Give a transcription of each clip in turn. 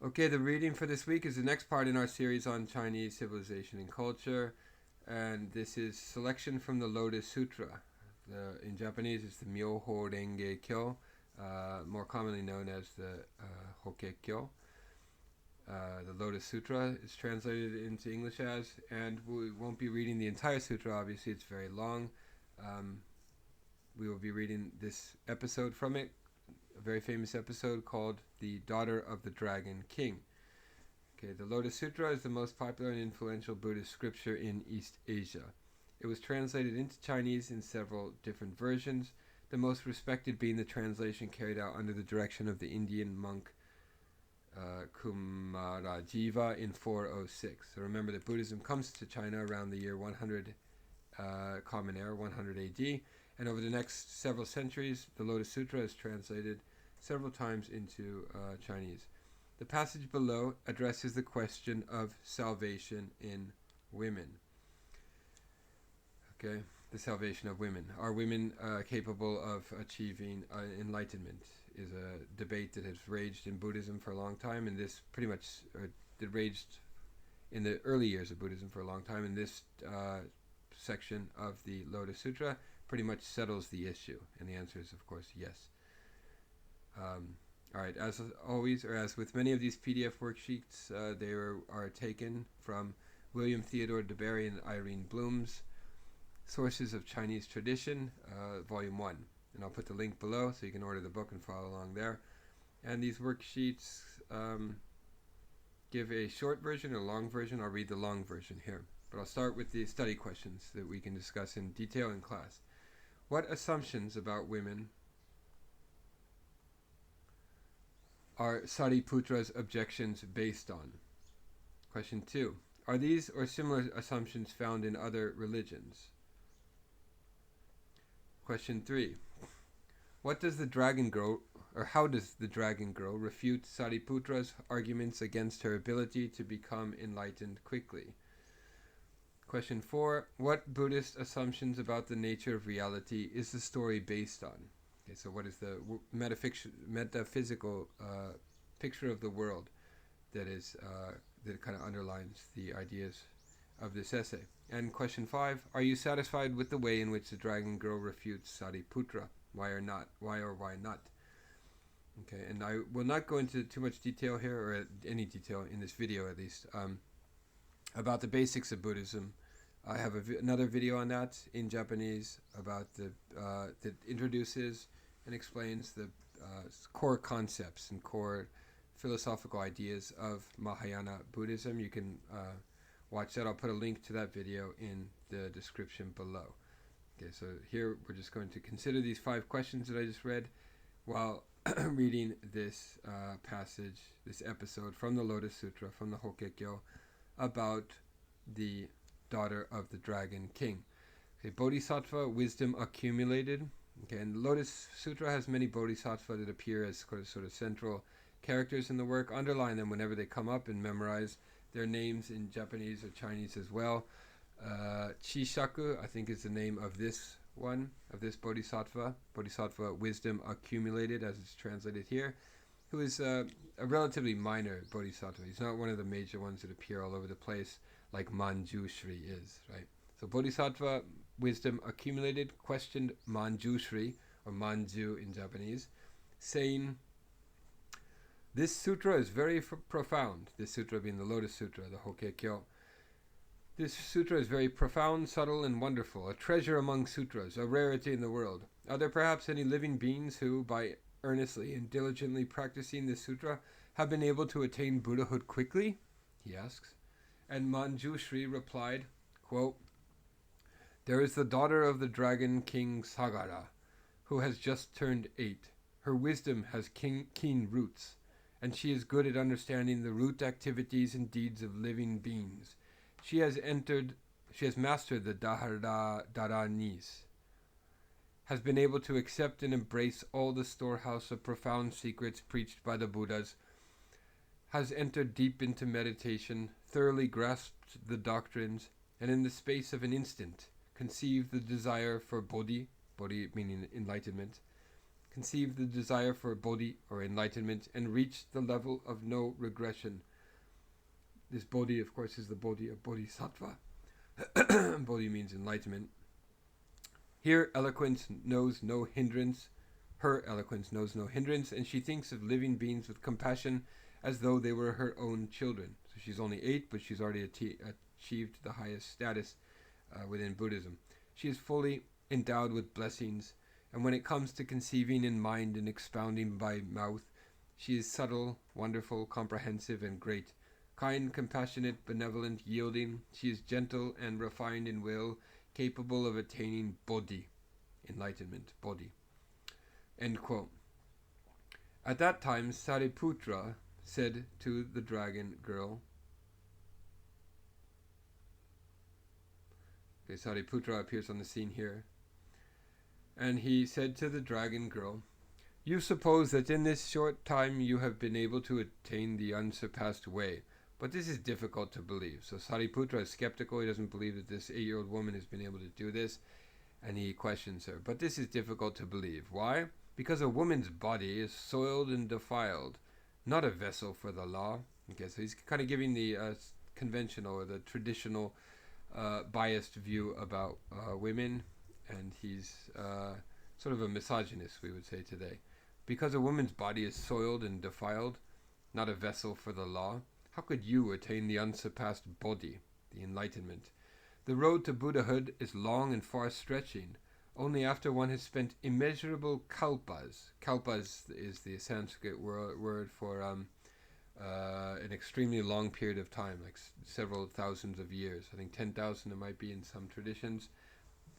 Okay, the reading for this week is the next part in our series on Chinese civilization and culture, and this is selection from the Lotus Sutra. In Japanese, it's the Miaofa more commonly known as the Hokkekyo. The Lotus Sutra is translated into English as, and we won't be reading the entire sutra, obviously, it's very long. We will be reading this episode from it, a very famous episode called The Daughter of the Dragon King. Okay, the Lotus Sutra is the most popular and influential Buddhist scripture in East Asia. It was translated into Chinese in several different versions, the most respected being the translation carried out under the direction of the Indian monk Kumarajiva in 406. So remember that Buddhism comes to China around the year 100 Common Era, 100 AD, and over the next several centuries, the Lotus Sutra is translated several times into Chinese. The passage below addresses the question of salvation in women. Okay, the salvation of women. Are women capable of achieving enlightenment? Is a debate that has raged in Buddhism for a long time, and this pretty much it raged in the early years of Buddhism for a long time, and this section of the Lotus Sutra pretty much settles the issue, and the answer is, of course, yes. All right, as always, or as with many of these PDF worksheets, they are taken from William Theodore DeBerry and Irene Bloom's Sources of Chinese Tradition, Volume 1. And I'll put the link below so you can order the book and follow along there. And these worksheets give a short version or long version. I'll read the long version here. But I'll start with the study questions that we can discuss in detail in class. What assumptions about women are Sariputra's objections based on? Question 2. Are these or similar assumptions found in other religions? Question 3. What does the dragon girl, or how does the dragon girl refute Sariputra's arguments against her ability to become enlightened quickly? Question 4. What Buddhist assumptions about the nature of reality is the story based on? Okay, so what is the metaphysical picture of the world that kind of underlines the ideas of this essay? And question 5, are you satisfied with the way in which the dragon girl refutes Sariputra? Why or why not? Okay, and I will not go into too much detail here, or any detail in this video at least, about the basics of Buddhism. I have another video on that in Japanese about that introduces and explains the core concepts and core philosophical ideas of Mahayana Buddhism. You can watch that. I'll put a link to that video in the description below. Okay, so here we're just going to consider these 5 questions that I just read while reading this passage, this episode from the Lotus Sutra, from the Hokkekyo, about the daughter of the Dragon King. Okay, Bodhisattva, wisdom accumulated. Okay, and the Lotus Sutra has many bodhisattva that appear as sort of central characters in the work. Underline them whenever they come up and memorize their names in Japanese or Chinese as well. Chishaku, I think, is the name of this one, of this bodhisattva. Bodhisattva, wisdom accumulated, as it's translated here, who is a relatively minor bodhisattva. He's not one of the major ones that appear all over the place like Manjushri is, right? So bodhisattva, wisdom accumulated, questioned Manjushri, or Manju in Japanese, saying, this sutra is very profound. This sutra being the Lotus Sutra, the Hokkekyo. This sutra is very profound, subtle, and wonderful, a treasure among sutras, a rarity in the world. Are there perhaps any living beings who, by earnestly and diligently practicing this sutra, have been able to attain Buddhahood quickly? He asks. And Manjushri replied, quote, there is the daughter of the Dragon King Sagara, who has just turned 8. Her wisdom has keen roots, and she is good at understanding the root activities and deeds of living beings. She has mastered the Dharanis, has been able to accept and embrace all the storehouse of profound secrets preached by the Buddhas, has entered deep into meditation, thoroughly grasped the doctrines, and in the space of an instant conceived the desire for bodhi meaning enlightenment, conceived the desire for bodhi or enlightenment, and reached the level of no regression. This bodhi, of course, is the bodhi of bodhisattva. Bodhi means enlightenment. Here, eloquence knows no hindrance. Her eloquence knows no hindrance, and she thinks of living beings with compassion as though they were her own children. So she's only 8, but she's already achieved the highest status within Buddhism. She is fully endowed with blessings, and when it comes to conceiving in mind and expounding by mouth, she is subtle, wonderful, comprehensive, and great. Kind, compassionate, benevolent, yielding, she is gentle and refined in will, capable of attaining bodhi, enlightenment, bodhi. End quote. At that time, Sariputra said to the dragon girl, Sariputra appears on the scene here, and he said to the dragon girl, "You suppose that in this short time you have been able to attain the unsurpassed way, but this is difficult to believe." So Sariputra is skeptical. He doesn't believe that this 8-year-old woman has been able to do this, and he questions her. But this is difficult to believe. Why? Because a woman's body is soiled and defiled, not a vessel for the law. Okay, so he's kind of giving the conventional or the traditional biased view about women, and he's sort of a misogynist, we would say today. Because a woman's body is soiled and defiled, not a vessel for the law, how could you attain the unsurpassed bodhi, the enlightenment? The road to Buddhahood is long and far-stretching. Only after one has spent immeasurable kalpas. Kalpas is the Sanskrit word for an extremely long period of time, like several thousands of years. I think 10,000 it might be in some traditions.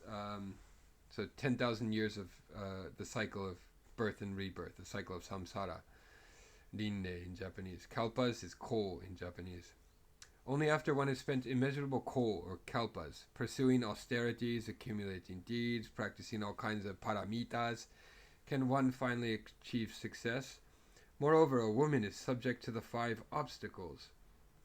So 10,000 years of the cycle of birth and rebirth, the cycle of samsara. Rinne in Japanese. Kalpas is ko in Japanese. Only after one has spent immeasurable ko or kalpas, pursuing austerities, accumulating deeds, practicing all kinds of paramitas, can one finally achieve success. Moreover, a woman is subject to the 5 obstacles.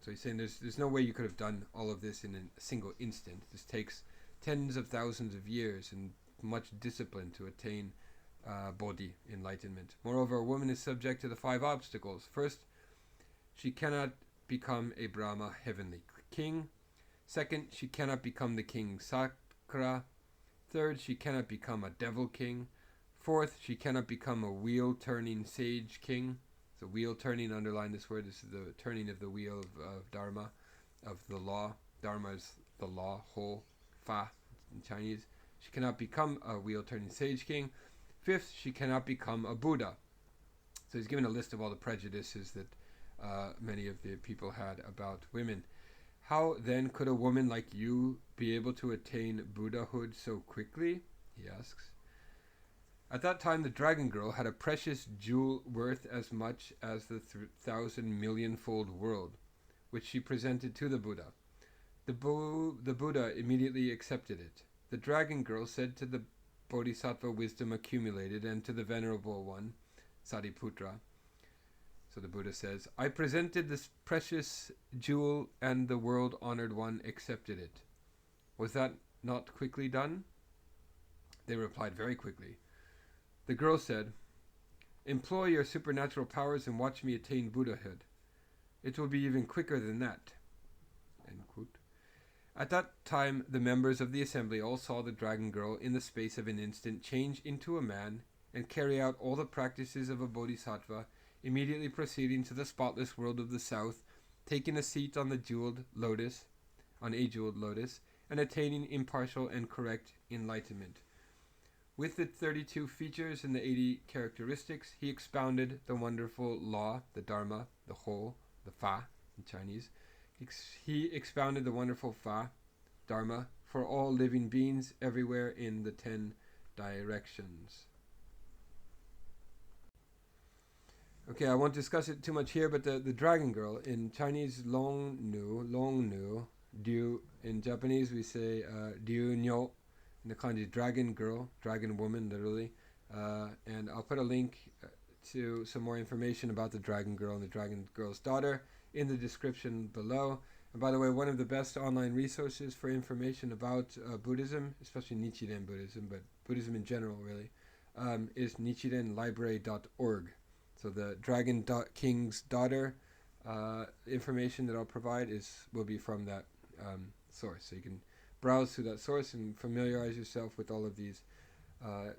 So he's saying there's no way you could have done all of this in a single instant. This takes tens of thousands of years and much discipline to attain bodhi, enlightenment. Moreover, a woman is subject to the 5 obstacles. First, she cannot become a Brahma heavenly king. Second, she cannot become the king Sakra. Third, she cannot become a devil king. Fourth, she cannot become a wheel-turning sage king. So wheel-turning, underline this word, this is the turning of the wheel of Dharma, of the law. Dharma is the law, whole, fa in Chinese. She cannot become a wheel-turning sage king. Fifth, she cannot become a Buddha. So he's given a list of all the prejudices that many of the people had about women. How then could a woman like you be able to attain Buddhahood so quickly? He asks. At that time, the dragon girl had a precious jewel worth as much as the 1,000,000,000-fold world, which she presented to the Buddha. The Buddha immediately accepted it. The dragon girl said to the Bodhisattva wisdom accumulated and to the Venerable One, Sariputra. So the Buddha says, "I presented this precious jewel and the world-honored one accepted it. Was that not quickly done?" They replied, "Very quickly." The girl said, "Employ your supernatural powers and watch me attain Buddhahood. It will be even quicker than that." End quote. At that time, the members of the assembly all saw the dragon girl in the space of an instant change into a man and carry out all the practices of a bodhisattva, immediately proceeding to the spotless world of the south, taking a seat on a jeweled lotus, and attaining impartial and correct enlightenment. With the 32 features and the 80 characteristics, he expounded the wonderful law, the Dharma, the whole, the Fa in Chinese. He expounded the wonderful Fa, Dharma, for all living beings everywhere in the 10 directions. Okay, I won't discuss it too much here, but the dragon girl, in Chinese, long nu, du, in Japanese we say ryu nyo, in the kanji dragon girl, dragon woman, literally. And I'll put a link to some more information about the dragon girl and the dragon girl's daughter in the description below. And by the way, one of the best online resources for information about Buddhism, especially Nichiren Buddhism, but Buddhism in general, really, is nichirenlibrary.org. So the Dragon King's Daughter information that I'll provide will be from that source. So you can browse through that source and familiarize yourself with all of these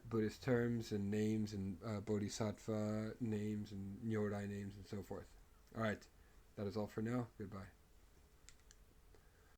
Buddhist terms and names and Bodhisattva names and Nyorai names and so forth. All right, that is all for now. Goodbye.